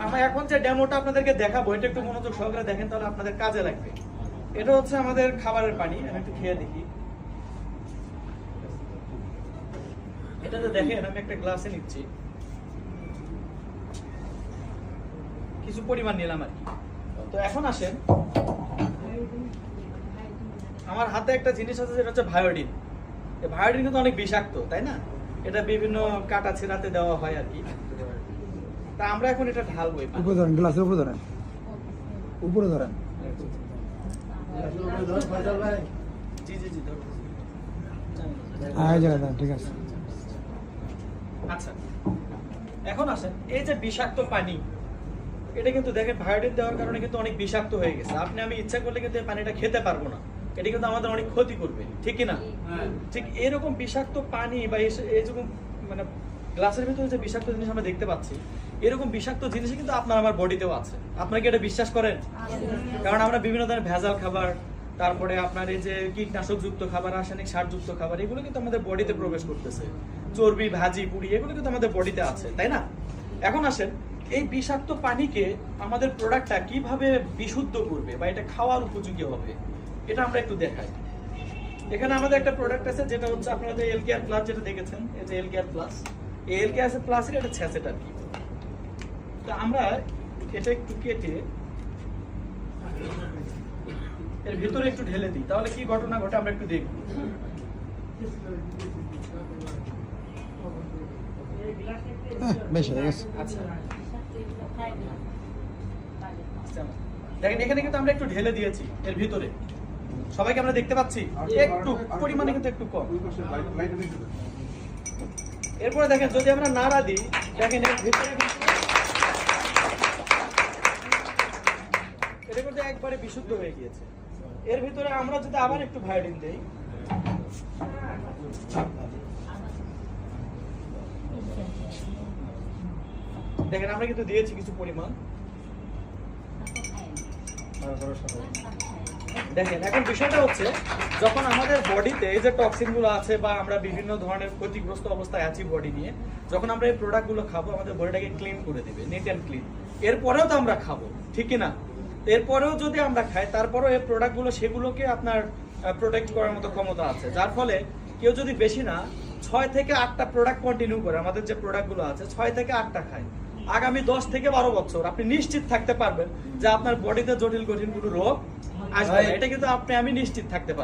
আমরা এখন যে ডেমোটা আপনাদেরকে দেখাবো এটা একটু মনোযোগ সহকারে দেখেন, তাহলে আপনাদের কাজে লাগবে। এটা হচ্ছে আমাদের খাবারের পানি, আমি একটু খেয়ে দেখি। এটাতে দেখেন আমি একটা গ্লাসে নিচ্ছি, কিছু পরিমাণ নিলাম আর কি। তো এখন আসেন, আমার হাতে একটা জিনিস আছে যেটা হচ্ছে ভায়োডিন। এই ভায়োডিন কিন্তু অনেক বিষাক্ত, তাই না? এটা বিভিন্ন কাটা ছেঁড়াতে দেওয়া হয় আর কি। তা আমরা এখন এটা ঢালবো। উপরে ধরেন, গ্লাসের উপরে ধরেন, উপরে ধরেন। জি জি জি ধরো। হ্যাঁ এই জায়গায় ঠিক আছে। আচ্ছা এখন আসেন, এই যে বিষাক্ত পানি, এটা কিন্তু দেখেন ভায়োডিন দেওয়ার কারণে কিন্তু অনেক বিষাক্ত হয়ে গেছে। আপনি আমি ইচ্ছা করলে কিন্তু এই পানিটা খেতে পারবো না, এটা কিন্তু আমাদের অনেক ক্ষতি করবে, ঠিক কি না? ঠিক এরকম বিষাক্ত পানি বা এইরকম মানে গ্লাসের ভিতরে যে বিষাক্ত জিনিস আমরা দেখতে পাচ্ছি, এরকম বিষাক্ত জিনিস কিন্তু আপনার আমার বডিতেও আছে। আপনারা কি এটা বিশ্বাস করেন? কারণ আমরা বিভিন্ন ধরনের ভেজাল খাবার, তারপরে আপনার এই যে কীটনাশক যুক্ত খাবার, রাসায়নিক সার যুক্ত খাবার, এগুলো কিন্তু আমাদের বডিতে প্রবেশ করতেছে। চর্বি, ভাজি, পুরি, এগুলো কিন্তু আমাদের বডিতে আছে, তাই না? এখন আসেন, এই বিষাক্ত পানিকে আমাদের প্রোডাক্টটা কিভাবে বিশুদ্ধ করবে বা এটা খাওয়ার উপযোগী হবে, এটা আমরা একটু দেখাই। এখানে আমাদের একটা প্রোডাক্ট আছে যেটা হচ্ছে আপনাদের এল কেয়ার প্লাস, যেটা দেখেছেন, এই যে এল কেয়ার প্লাস। এই এল কেয়ার প্লাসের এটা স্যাচেট আর কি। তো আমরা এটা একটু কেটে এর ভিতরে একটু ঢেলে দিই, তাহলে কি ঘটনা ঘটে আমরা একটু দেখব। বেশ হয়ে গেছে। আচ্ছা দেখেন, এখানে কিন্তু আমরা একটু ঢেলে দিয়েছি এর ভিতরে, সবাইকে আমরা দেখতে পাচ্ছি একটু পরিমাণে কিন্তু একটু কম। এরপরে দেখেন যদি আমরা নাড়া দিই, দেখেন এর ভিতরে কিন্তু এটা কিন্তু একবারে বিশুদ্ধ হয়ে গিয়েছে। এর ভিতরে আমরা যদি আবার একটু ভায়োডিন দেই, দেখেন আমরা কিন্তু দিয়েছি কিছু পরিমাণ। দেখেন এখন বিষয়টা হচ্ছে, যখন আমাদের বডিতে এই যে টক্সিন গুলো আছে বা আমরা বিভিন্ন ধরনের ক্ষতিগ্রস্ত অবস্থায় আছি বডি নিয়ে, যখন আমরা এই প্রোডাক্ট গুলো খাবো আমাদের বডিটাকে ক্লিন করে দিবে, নিট অ্যান্ড ক্লিন। এরপরেও তো আমরা খাবো, ঠিক কি না? এরপরেও যদি আমরা খাই, তারপরেও এই প্রোডাক্ট গুলো সেগুলোকে আপনার প্রোটেক্ট করার মতো ক্ষমতা আছে। যার ফলে কেউ যদি বেশি না 6 থেকে 8টা প্রোডাক্ট কন্টিনিউ করে, আমাদের যে প্রোডাক্ট গুলো আছে 6 থেকে 8টা খায়, আগামী 10 থেকে 12 বছর আপনি নিশ্চিত থাকতে পারবেন যে আপনার বডিতে জটিল কঠিন কোনো রোগ আসবে না। এটা কিন্তু আপনি আমি নিশ্চিত থাকতে পারবো।